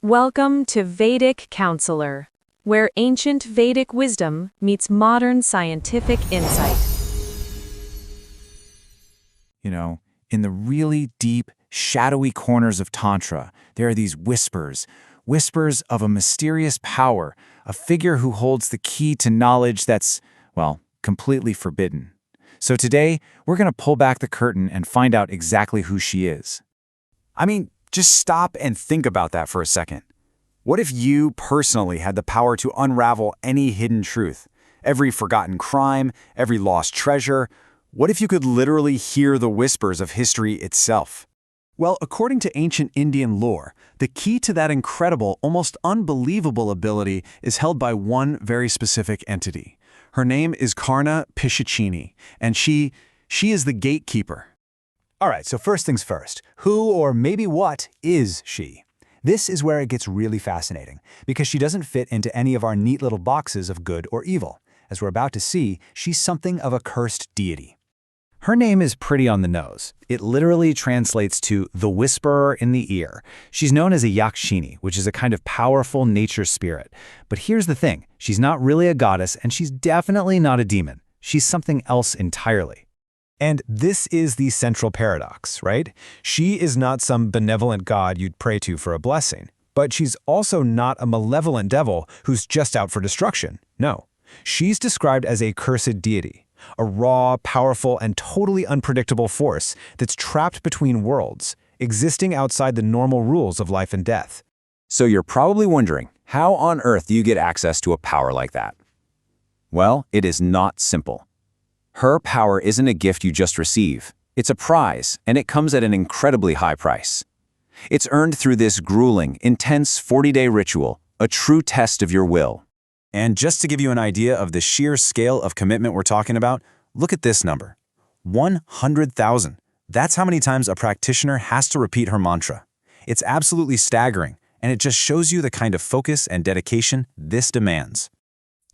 Welcome to Vedic Counselor, where ancient Vedic wisdom meets modern scientific insight. In the really deep, shadowy corners of Tantra, there are these whispers of a mysterious power, a figure who holds the key to knowledge that's, completely forbidden. So today, we're going to pull back the curtain and find out exactly who she is. Just stop and think about that for a second. What if you personally had the power to unravel any hidden truth, every forgotten crime, every lost treasure? What if you could literally hear the whispers of history itself? Well, according to ancient Indian lore, the key to that incredible, almost unbelievable ability is held by one very specific entity. Her name is Karna Pishachini, and she is the gatekeeper. All right, so first things first, who or maybe what is she? This is where it gets really fascinating, because she doesn't fit into any of our neat little boxes of good or evil. As we're about to see, she's something of a cursed deity. Her name is pretty on the nose. It literally translates to the whisperer in the ear. She's known as a yakshini, which is a kind of powerful nature spirit. But here's the thing, she's not really a goddess, and she's definitely not a demon. She's something else entirely. And this is the central paradox, right? She is not some benevolent god you'd pray to for a blessing, but she's also not a malevolent devil who's just out for destruction. No, she's described as a cursed deity, a raw, powerful, and totally unpredictable force that's trapped between worlds, existing outside the normal rules of life and death. So you're probably wondering, how on earth do you get access to a power like that? Well, it is not simple. Her power isn't a gift you just receive. It's a prize, and it comes at an incredibly high price. It's earned through this grueling, intense 40-day ritual, a true test of your will. And just to give you an idea of the sheer scale of commitment we're talking about, look at this number. 100,000. That's how many times a practitioner has to repeat her mantra. It's absolutely staggering, and it just shows you the kind of focus and dedication this demands.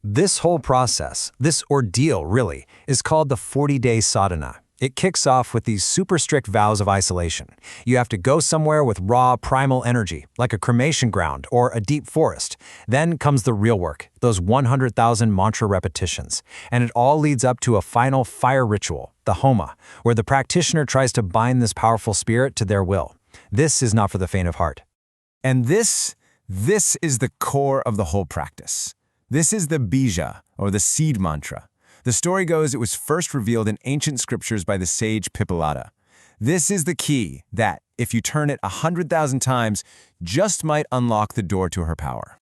This whole process, this ordeal really, is called the 40-day sadhana. It kicks off with these super strict vows of isolation. You have to go somewhere with raw, primal energy, like a cremation ground or a deep forest. Then comes the real work, those 100,000 mantra repetitions. And it all leads up to a final fire ritual, the homa, where the practitioner tries to bind this powerful spirit to their will. This is not for the faint of heart. And this is the core of the whole practice. This is the bija, or the seed mantra. The story goes it was first revealed in ancient scriptures by the sage Pippalada. This is the key that, if you turn it 100,000 times, just might unlock the door to her power.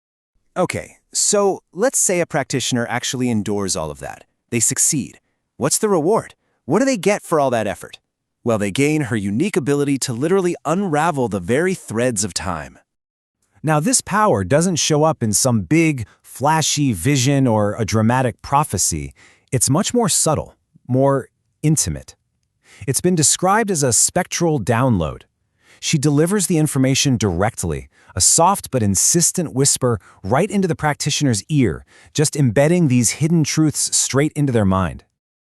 Okay, so let's say a practitioner actually endures all of that. They succeed. What's the reward? What do they get for all that effort? Well, they gain her unique ability to literally unravel the very threads of time. Now, this power doesn't show up in some big, flashy vision or a dramatic prophecy. It's much more subtle, more intimate. It's been described as a spectral download. She delivers the information directly, a soft but insistent whisper right into the practitioner's ear, just embedding these hidden truths straight into their mind.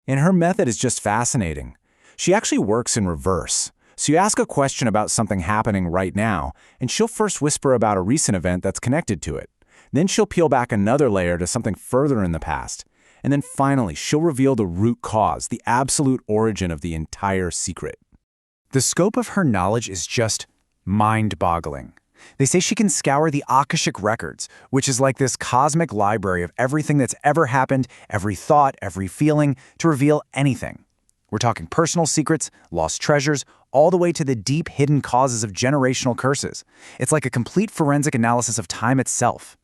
And her method is just fascinating. She actually works in reverse. So you ask a question about something happening right now, and she'll first whisper about a recent event that's connected to it. Then she'll peel back another layer to something further in the past. And then finally, she'll reveal the root cause, the absolute origin of the entire secret. The scope of her knowledge is just mind-boggling. They say she can scour the Akashic records, which is like this cosmic library of everything that's ever happened, every thought, every feeling, to reveal anything. We're talking personal secrets, lost treasures, all the way to the deep hidden causes of generational curses. It's like a complete forensic analysis of time itself.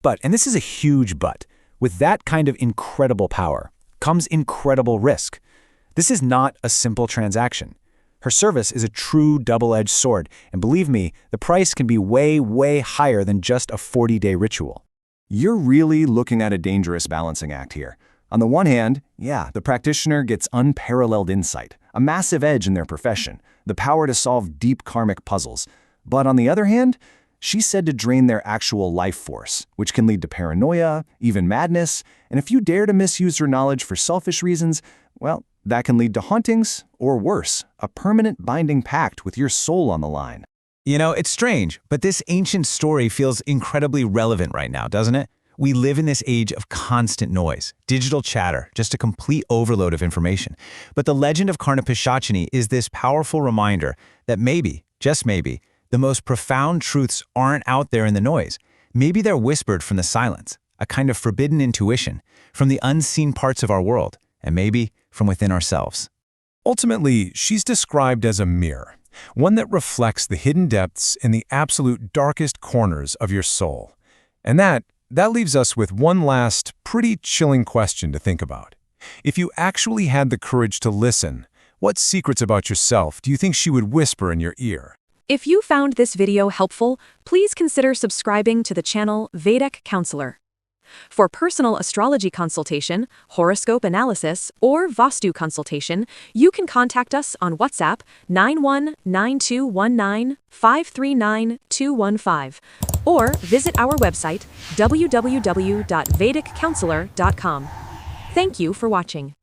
But, and this is a huge but, with that kind of incredible power comes incredible risk. This is not a simple transaction. Her service is a true double-edged sword, and believe me, the price can be way, way higher than just a 40-day ritual. You're really looking at a dangerous balancing act here. On the one hand, the practitioner gets unparalleled insight, a massive edge in their profession, the power to solve deep karmic puzzles. But on the other hand, she's said to drain their actual life force, which can lead to paranoia, even madness, and if you dare to misuse her knowledge for selfish reasons, well, that can lead to hauntings, or worse, a permanent binding pact with your soul on the line. You know, it's strange, but this ancient story feels incredibly relevant right now, doesn't it? We live in this age of constant noise, digital chatter, just a complete overload of information. But the legend of Karna Pishachini is this powerful reminder that maybe, just maybe, the most profound truths aren't out there in the noise. Maybe they're whispered from the silence, a kind of forbidden intuition from the unseen parts of our world, and maybe from within ourselves. Ultimately, she's described as a mirror, one that reflects the hidden depths in the absolute darkest corners of your soul. And that leaves us with one last, pretty chilling question to think about. If you actually had the courage to listen, what secrets about yourself do you think she would whisper in your ear? If you found this video helpful, please consider subscribing to the channel Vedic Counselor. For personal astrology consultation, horoscope analysis, or Vastu consultation, you can contact us on WhatsApp 919219539215 or visit our website www.vediccounselor.com. Thank you for watching.